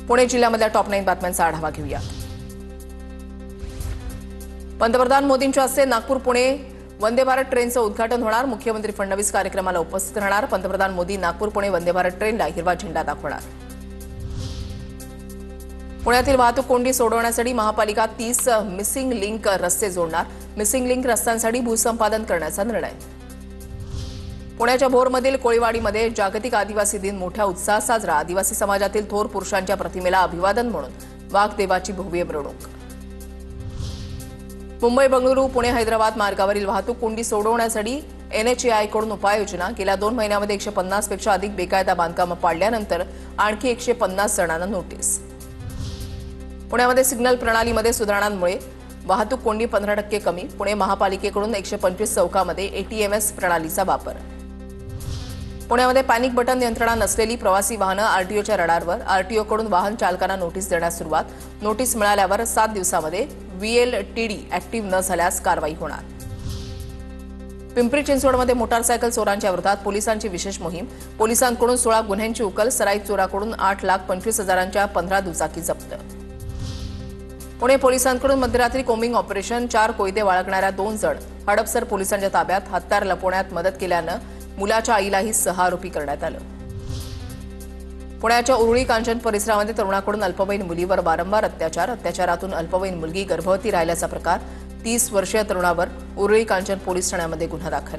Pune जिल्ह्यामधल्या top 9 बातम्यांचा आढावा घेऊया। पंतप्रधान मोदींच्या हस्ते नागपूर पुणे वंदे भारत ट्रेनचं उद्घाटन होणार। मुख्यमंत्री फडणवीस कार्यक्रमाला उपस्थित राहणार। पंतप्रधान मोदी नागपूर पुणे वंदे भारत ट्रेनला हिरवा झेंडा दाखवणार। पुण्यातील वाहतूक कोंडी सोडवण्यासाठी महापालिका 30 मिसिंग लिंक रस्ते जोडणार। मिसिंग लिंक रस्त्यांसाठी भूसंपादन करण्याचा निर्णय। पुण्याच्या भोरमधील कोळीवाडीमध्ये जागतिक आदिवासी दिन मोठ्या उत्साहात साजरा। आदिवासी समाजातील थोर पुरुषांच्या प्रतिमेला अभिवादन म्हणून वाघदेवाची भव्य मिरवणूक। मुंबई बंगळुरू पुणे हैदराबाद मार्गावरील वाहतूक कोंडी सोडवण्यासाठी NHAI कडून उपाययोजना। गेल्या 2 महिन्यांमध्ये 150 पेक्षा अधिक बेकायदा बांधकामं पाडल्यानंतर आणखी 150 जणांना नोटीस। पुण्यामध्ये सिग्नल प्रणालीमध्ये सुधारणांमुळे वाहतूक कोंडी 15% कमी। पुणे महापालिकेकडून 125 चौकामध्ये ATMS प्रणालीचा वापर। पुण्यामध्ये पॅनिक बटन यंत्रणा नसलेली प्रवासी वाहनं RTOच्या रडारवर। RTO कडून वाहन चालकांना नोटीस देण्यास सुरुवात। नोटीस मिळाल्यावर 7 दिवसामध्ये VLTD ऍक्टिव्ह न झाल्यास कारवाई होणार। पिंपरी चिंचवडमध्ये मोटारसायकल चोरांच्या विरोधात पोलिसांची विशेष मोहीम। पोलिसांकडून 16 गुन्ह्यांची उकल। सराईत चोराकडून 8,25,000च्या 15 दुचाकी जप्त। पुणे पोलिसांकडून मध्यरात्री कोम्बिंग ऑपरेशन। 4 कोयते बाळगणाऱ्या 2 जण हडपसर पोलिसांच्या ताब्यात। हत्यार लपवण्यात मदत केल्यानं मुलाच्या आईलाही 6 आरोपी करण्यात आलं। पुण्याच्या उरुळी कांचन परिसरामध्ये तरुणाकडून अल्पवयीन मुलीवर वारंवार अत्याचार। अत्याचारातून अल्पवयीन मुलगी गर्भवती राहिल्याचा प्रकार। 30 वर्षीय तरुणावर उरुळी कांचन पोलीस ठाण्यामध्ये गुन्हा दाखल।